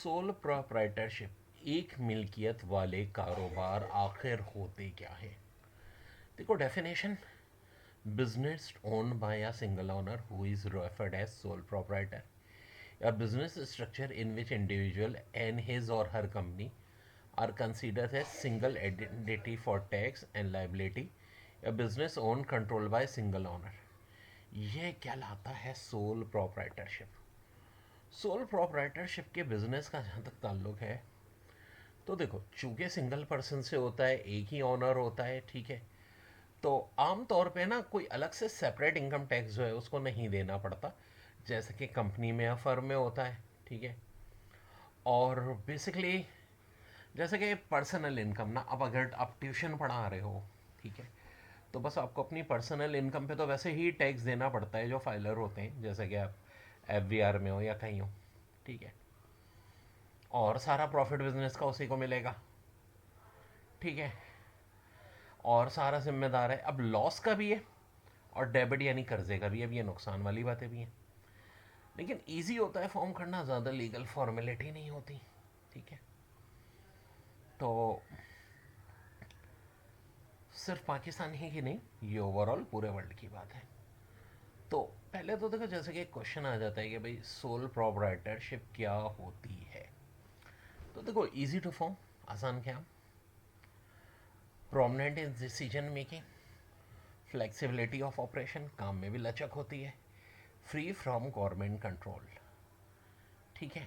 Sole proprietorship एक मिल्कियत वाले कारोबार आखिर होते क्या है? देखो definition, business owned by a single owner who is referred as sole proprietor, a business structure in which individual and his or her company are considered as single entity for tax and liability, a business owned controlled by single owner. यह कहलाता है sole proprietorship. Sole proprietorship के business का जहाँ तक ताल्लुक है, तो देखो चूंकि सिंगल पर्सन से होता है, एक ही ऑनर होता है, ठीक है, तो आम तौर पे ना कोई अलग से सेपरेट इनकम टैक्स जो है उसको नहीं देना पड़ता, जैसे कि कंपनी में या फर्म में होता है, ठीक है। और बेसिकली जैसे कि पर्सनल इनकम ना, अब अगर आप ट्यूशन पढ़ा रहे हो, ठीक है, तो बस आपको अपनी पर्सनल इनकम पे तो वैसे ही टैक्स देना पड़ता है जो फाइलर होते हैं, जैसे कि आप एफ में हो या कहीं हो, ठीक है। और सारा प्रॉफिट बिजनेस का उसी को मिलेगा, ठीक है। और सारा जिम्मेदार है, अब लॉस का भी है और डेबिट यानी कर्जे का भी है। अब ये नुकसान वाली बातें भी हैं, लेकिन इजी होता है फॉर्म करना, ज़्यादा लीगल फॉर्मेलिटी नहीं होती, ठीक है। तो सिर्फ पाकिस्तान ही की नहीं, ये ओवरऑल पूरे वर्ल्ड की बात है। तो पहले तो देखो, जैसे कि एक क्वेश्चन आ जाता है कि भाई सोल प्रोप्राइटरशिप क्या होती है। तो देखो, इजी टू फॉर्म, आसान क्या, prominent in decision making, flexibility of operation, काम में भी लचक होती है, फ्री फ्रॉम गवर्नमेंट कंट्रोल, ठीक है।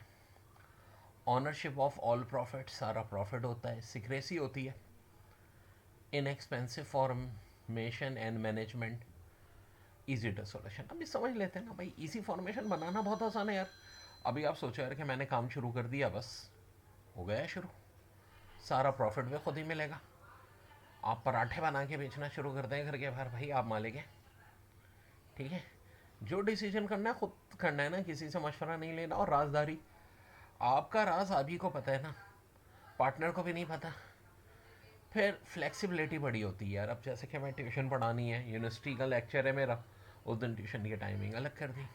ऑनरशिप ऑफ ऑल प्रॉफिट, सारा प्रॉफिट होता है, सिक्रेसी होती है, inexpensive formation and management, easy to solution. अभी समझ लेते हैं ना भाई, इजी फॉर्मेशन बनाना बहुत आसान है यार। अभी आप सोचो यार कि मैंने काम शुरू कर दिया, बस हो गया शुरू, सारा प्रॉफिट भी खुद ही मिलेगा। आप पराठे बना के बेचना शुरू कर दें घर के बाहर, भाई आप मालिक हैं, ठीक है। जो डिसीजन करना है खुद करना है ना, किसी से मशवरा नहीं लेना। और राजदारी, आपका राज आप ही को पता है ना, पार्टनर को भी नहीं पता। फिर फ्लेक्सिबिलिटी बड़ी होती है यार। अब जैसे कि मैं ट्यूशन पढ़ानी है, यूनिवर्सिटी का लेक्चर है मेरा, उस दिन ट्यूशन की टाइमिंग अलग कर दी,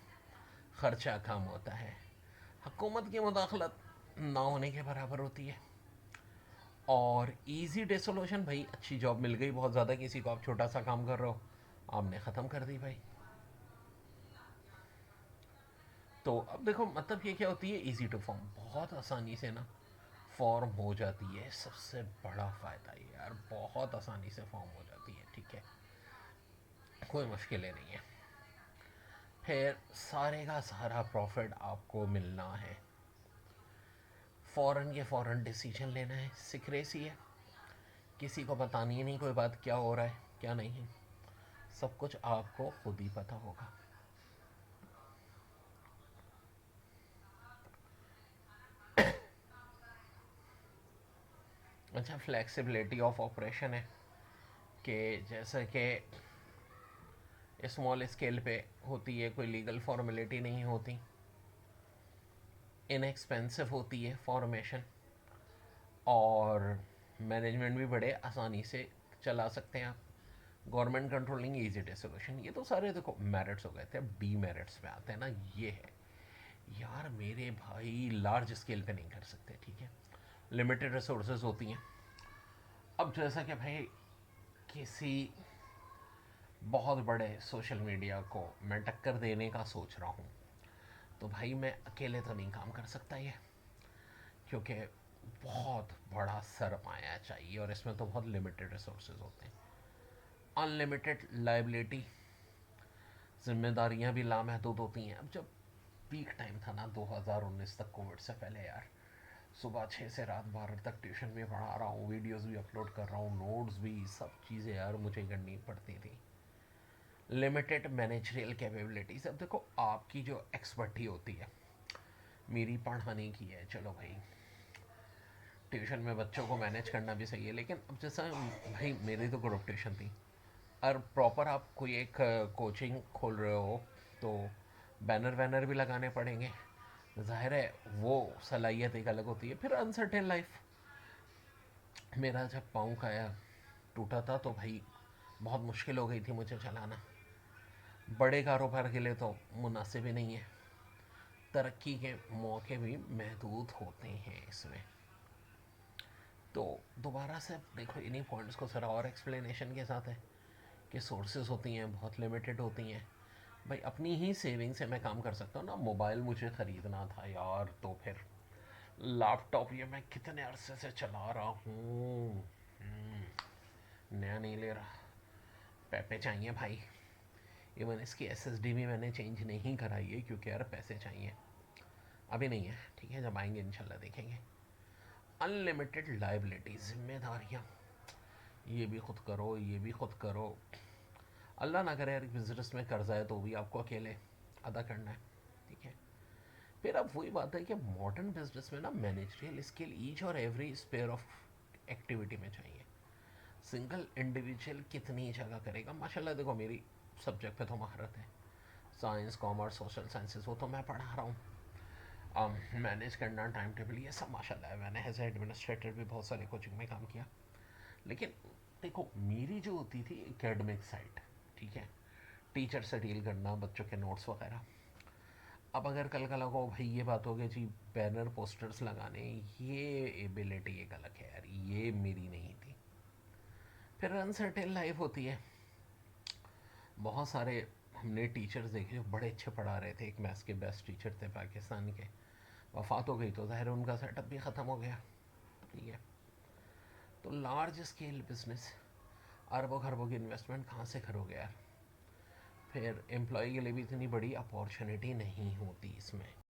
खर्चा कम होता है, हुकूमत की मुदाखलत ना होने के बराबर होती है। और इजी डिसोल्यूशन, भाई अच्छी जॉब मिल गई बहुत ज़्यादा किसी को, आप छोटा सा काम कर रहे हो, आपने ख़त्म कर दी भाई। तो अब देखो, मतलब ये क्या होती है, इजी टू फॉर्म, बहुत आसानी से ना फॉर्म हो जाती है। सबसे बड़ा फ़ायदा ये यार, बहुत आसानी से फॉर्म हो जाती है, ठीक है, कोई मुश्किलें नहीं है। फिर सारे का सारा प्रॉफिट आपको मिलना है, फ़ौरन के फ़ौरन डिसीजन लेना है, सिक्रेसी है, किसी को बतानी ही नहीं कोई बात, क्या हो रहा है क्या नहीं है, सब कुछ आपको खुद ही पता होगा। अच्छा, फ्लेक्सिबिलिटी ऑफ ऑपरेशन है कि जैसे कि स्मॉल स्केल पे होती है, कोई लीगल फॉर्मेलिटी नहीं होती, इनएक्सपेंसिव होती है फॉर्मेशन, और मैनेजमेंट भी बड़े आसानी से चला सकते हैं आप, गवर्नमेंट कंट्रोलिंग, इजी डिसोल्यूशन। ये तो सारे देखो मेरिट्स हो गए थे। अब डी मेरिट्स पे आते हैं ना, ये है यार मेरे भाई, लार्ज स्केल पे नहीं कर सकते, ठीक है, लिमिटेड रिसोर्सेज होती हैं। अब जैसा कि भाई किसी बहुत बड़े सोशल मीडिया को मैं टक्कर देने का सोच रहा हूँ, तो भाई मैं अकेले तो नहीं काम कर सकता ये, क्योंकि बहुत बड़ा सरमाया चाहिए और इसमें तो बहुत लिमिटेड रिसोर्सेज होते हैं, अनलिमिटेड लाइबिलिटी, जिम्मेदारियां भी लामहदूद होती हैं। अब जब पीक टाइम था ना 2019 तक, कोविड से पहले यार, सुबह 6 से रात 12 तक ट्यूशन भी पढ़ा रहा हूँ, वीडियोस भी अपलोड कर रहा हूँ, नोट्स भी, सब चीज़ें यार मुझे करनी पड़ती थी। लिमिटेड मैनेजरियल कैपेबिलिटीज, अब देखो आपकी जो एक्सपर्टी होती है, मेरी पढ़ाने की है, चलो भाई ट्यूशन में बच्चों को मैनेज करना भी सही है, लेकिन अब जैसा भाई मेरी तो ग्रुप ट्यूशन थी, और प्रॉपर आप कोई एक कोचिंग खोल रहे हो, तो बैनर वैनर भी लगाने पड़ेंगे, जाहिर है वो सलाहियत एक अलग होती है। फिर अनसर्टेन लाइफ, मेरा जब पाँव का टूटा था तो भाई बहुत मुश्किल हो गई थी मुझे चलाना, बड़े कारोबार के लिए तो मुनासिब ही नहीं है। तरक्की के मौके भी महदूद होते हैं इसमें। तो दोबारा से देखो इन्हीं पॉइंट्स को ज़रा और एक्सप्लेनेशन के साथ है कि सोर्सेज होती हैं बहुत लिमिटेड होती हैं। भाई अपनी ही सेविंग से मैं काम कर सकता हूँ ना। मोबाइल मुझे ख़रीदना था यार, तो फिर लैपटॉप ये मैं कितने अरसे से चला रहा हूँ, नया नहीं ले रहा, पैसे चाहिए भाई। इवन इसकी एसएसडी भी मैंने चेंज नहीं कराई है क्योंकि यार पैसे चाहिए। अभी नहीं है, ठीक है, जब आएंगे इंशाल्लाह देखेंगे। अनलिमिटेड लाइबिलिटी, जिम्मेदारियाँ, ये भी खुद करो, ये भी खुद करो। अल्लाह ना करे यार बिजनेस में कर्जा है तो भी आपको अकेले अदा करना है, ठीक है। फिर अब वही बात है कि मॉडर्न बिजनेस में ना मैनेजरियल स्किल ईच और एवरी स्पेयर ऑफ एक्टिविटी में चाहिए। सिंगल इंडिविजुअल कितनी जगह करेगा। माशाल्लाह देखो मेरी सब्जेक्ट पे तो महारत है, साइंस कॉमर्स सोशल साइंसेस, वो तो मैं पढ़ा रहा हूँ। मैनेज करना, टाइम टेबल, ये सब माशाल्लाह है। मैंने एज एडमिनिस्ट्रेटर भी बहुत सारे कोचिंग में काम किया। लेकिन देखो मेरी जो होती थी एकेडमिक साइड, ठीक है, टीचर से डील करना, बच्चों के नोट्स वगैरह। अब अगर कल कल को भाई ये बात हो गई जी बैनर पोस्टर्स लगाने, ये एबिलिटी एक अलग है यार, ये मेरी नहीं थी। फिर अनसर्टेन लाइफ होती है। बहुत सारे हमने टीचर्स देखे जो बड़े अच्छे पढ़ा रहे थे। एक मैथ्स के बेस्ट टीचर थे पाकिस्तान के, वफात हो गई तो ज़ाहिर उनका सेटअप भी ख़त्म हो गया, ठीक है। तो लार्ज स्केल बिजनेस, अरबों खरबों की इन्वेस्टमेंट कहाँ से करोगे यार। फिर एम्प्लॉय के लिए भी इतनी बड़ी अपॉर्चुनिटी नहीं होती इसमें।